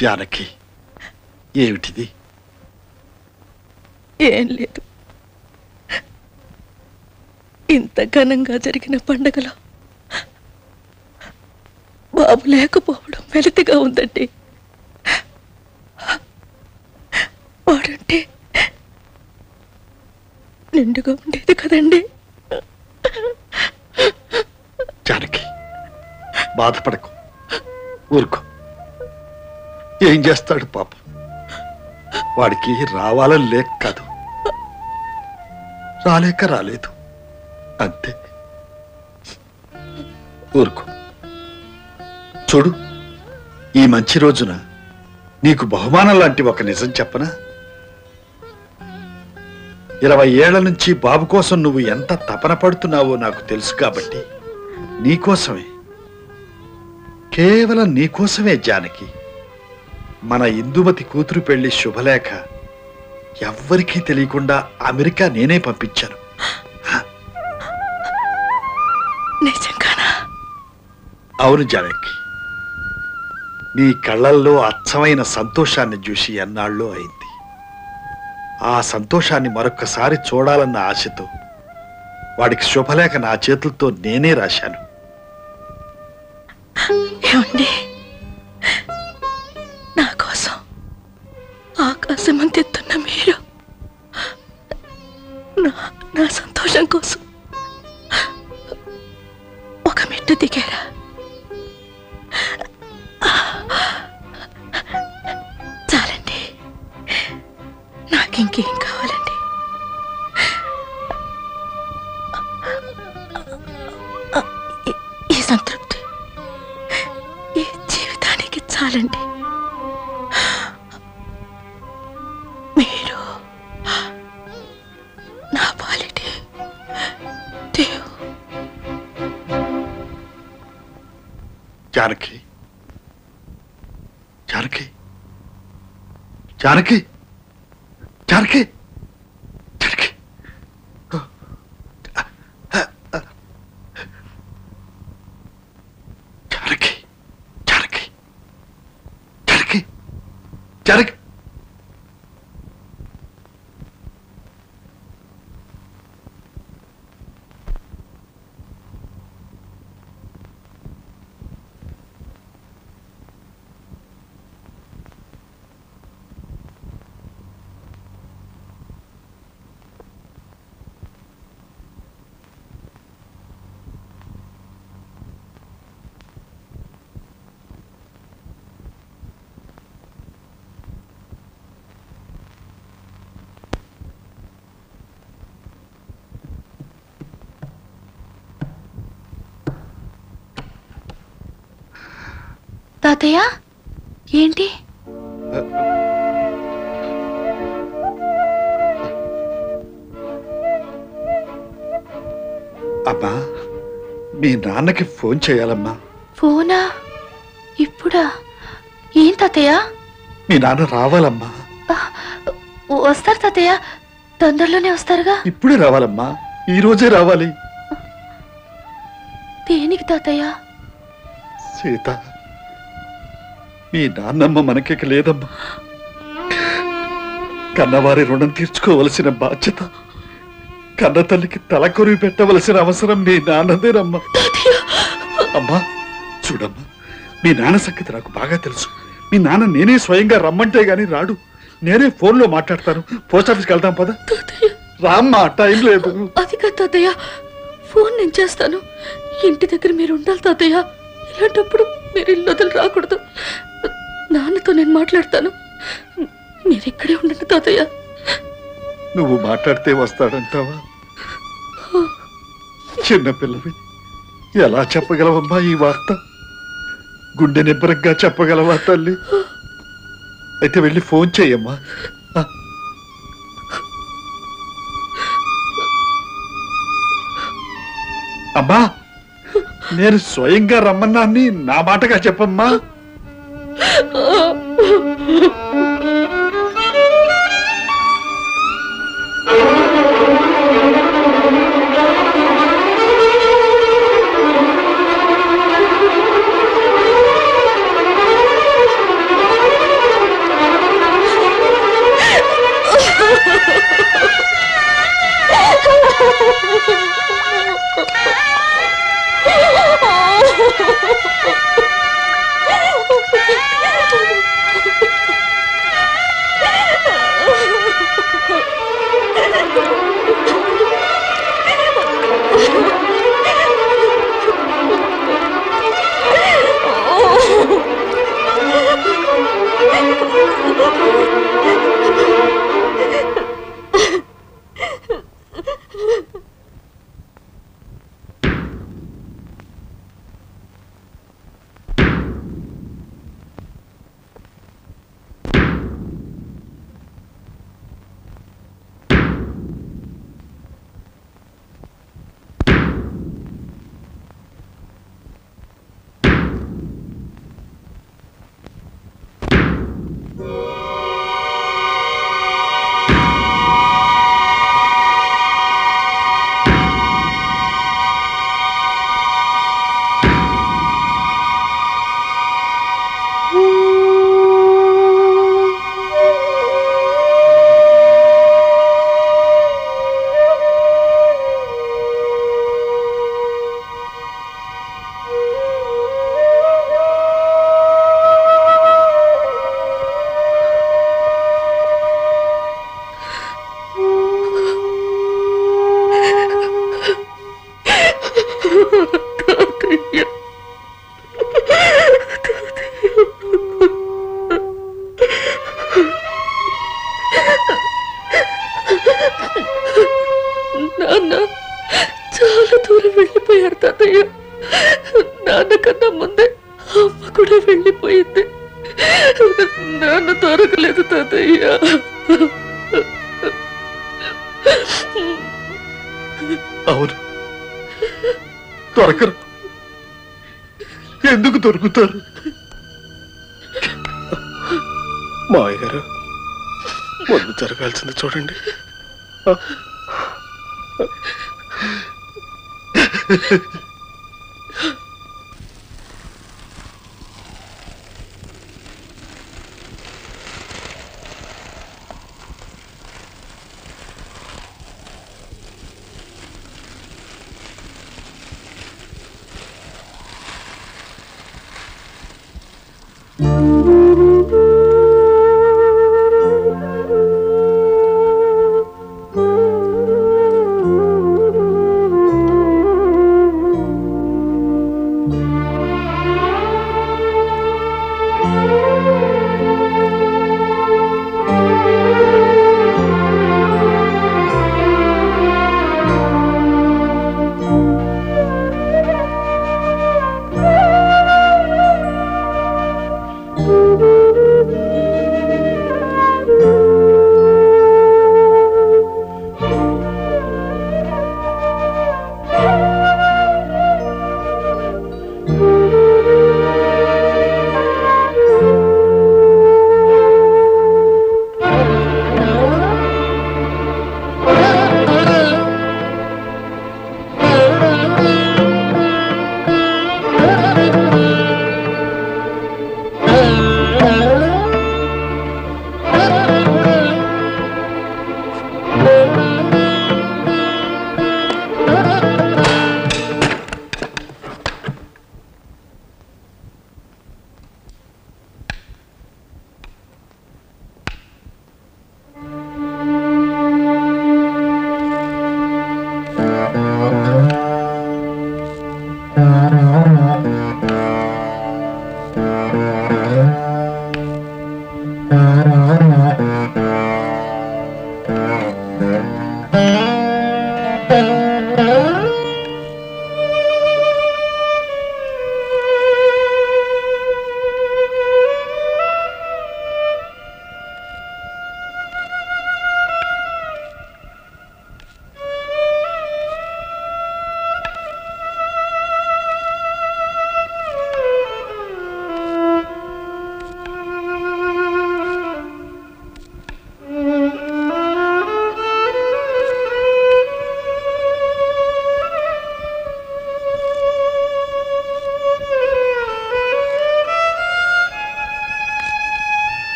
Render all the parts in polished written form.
జానకి, ఏమిటిది? ఏం లేదు. ఇంత ఘనంగా జరిగిన పండగలో బాబు లేకపోవడం వెలితిగా ఉందండి. వాడుంటే నిండుగా ఉండేది కదండి. జానకి, బాధపడకు, ఊరుకో. ఏం చేస్తాడు పాపం? వాడికి రావాలని లేక కాదు, రాలేక రాలేదు, అంతే. ఊరుకో. చూడు, ఈ మంచి రోజున నీకు బహుమానం లాంటి ఒక నిజం చెప్పనా? 20 ఏళ్ల నుంచి బాబు కోసం నువ్వు ఎంత తపన పడుతున్నావో నాకు తెలుసు కాబట్టి నీకోసమే, కేవలం నీకోసమే జానకి, మన ఇందుమతి కూతురు పెళ్లి శుభలేఖ ఎవ్వరికీ తెలియకుండా అమెరికా నేనే పంపించాను. నిజంగానా? అవును జానకి, నీ కళ్ళల్లో అచ్చమైన సంతోషాన్ని చూసి ఎన్నాళ్ళో అయింది. ఆ సంతోషాన్ని మరొక్కసారి చూడాలన్న ఆశతో వాడికి శుభలేఖ నా చేతులతో నేనే రాశాను. ఏమండి, నా కోసం ఆకాశమంతెత్తున్న మీరు నా సంతోషం కోసం ఒక మెట్టు దిగారా? చాలండి, నాకింకేం కావాలండి? ఈ సంతృప్తి ఈ జీవితానికి చాలండి. మీరు నా పాలిటి దేవు. జానకి, జానకి, జానకి, జానకి, జానకి, జానకి, జానకి, జానకి, జానకి. తాతయ్య, ఏంటి? అమ్మా, మీ నాన్నకి ఫోన్ చేయాలమ్మా. ఫోనా? ఇప్పుడా? ఏం తాతయ్య? మీ నాన్న రావాలమ్మా. వస్తారు తాతయ్య, తొందరలోనే వస్తారుగా. ఇప్పుడే రావాలమ్మా, ఈ రోజే రావాలి. దేనికి తాతయ్య? సీత, మీ నాన్నమ్మ మనకిక లేదమ్మా. కన్నవారి రుణం తీర్చుకోవలసిన బాధ్యత, కన్న తల్లికి తలకొరివి పెట్టవలసిన అవసరం మీ నాన్నదేనమ్మా. అమ్మా చూడమ్మా, మీ నాన్న సంగతి నాకు బాగా తెలుసు. మీ నాన్న నేనే స్వయంగా రమ్మంటే గాని రాడు. నేనే ఫోన్లో మాట్లాడతాను. పోస్ట్ ఆఫీస్కి వెళ్తాం పద. రామ్మా, టైం లేదు. అది కాదు తాతయ్య, ఫోన్ నేను చేస్తాను. ఇంటి దగ్గర మీరు ఉండాలి తాతయ్య. ఇలాంటప్పుడు మీరు ఇల్లు వదిలి రాకూడదు. నాన్నతో నేను మాట్లాడతాను, మీరు ఇక్కడే ఉండండి తాతయ్య. నువ్వు మాట్లాడితే వస్తాడంటావా? చిన్నపిల్లవి, ఎలా చెప్పగలవమ్మా ఈ వార్త? గుండె నిబ్బరంగా చెప్పగలవా తల్లి? అయితే వెళ్ళి ఫోన్ చెయ్యమ్మా. అమ్మా, నేను స్వయంగా రమ్మన్నాన్ని నా మాటగా చెప్పమ్మా. నాకన్నా ముందే అమ్మ కూడా వెళ్ళిపోయింది. నాన్న దొరకలేదు తాతయ్య. అవును, దొరకరు. ఎందుకు దొరుకుతారు? మావయ్య గారు, ముందు జరగాల్సింది చూడండి.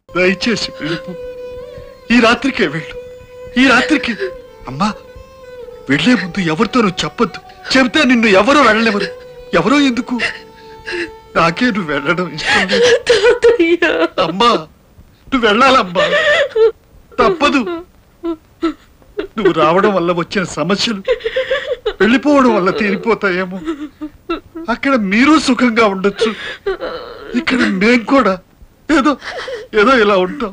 దయచేసి వెళ్ళిపో. ఈ రాత్రికే వెళ్ళు, ఈ రాత్రికి. అమ్మా, వెళ్లే ముందు ఎవరితోనూ చెప్పొద్దు. చెబితే నిన్ను ఎవరో వెళ్ళలేవరు. ఎవరో ఎందుకు? నాకే నువ్వు వెళ్ళడం ఇష్టం లేదు. అమ్మా, నువ్వు వెళ్ళాలమ్మా, తప్పదు. నువ్వు రావడం వల్ల వచ్చిన సమస్యలు వెళ్ళిపోవడం వల్ల తీరిపోతాయేమో. అక్కడ మీరు సుఖంగా ఉండొచ్చు, ఇక్కడ మేం కూడా ఏదో ఏదో ఇలా ఉంటాం.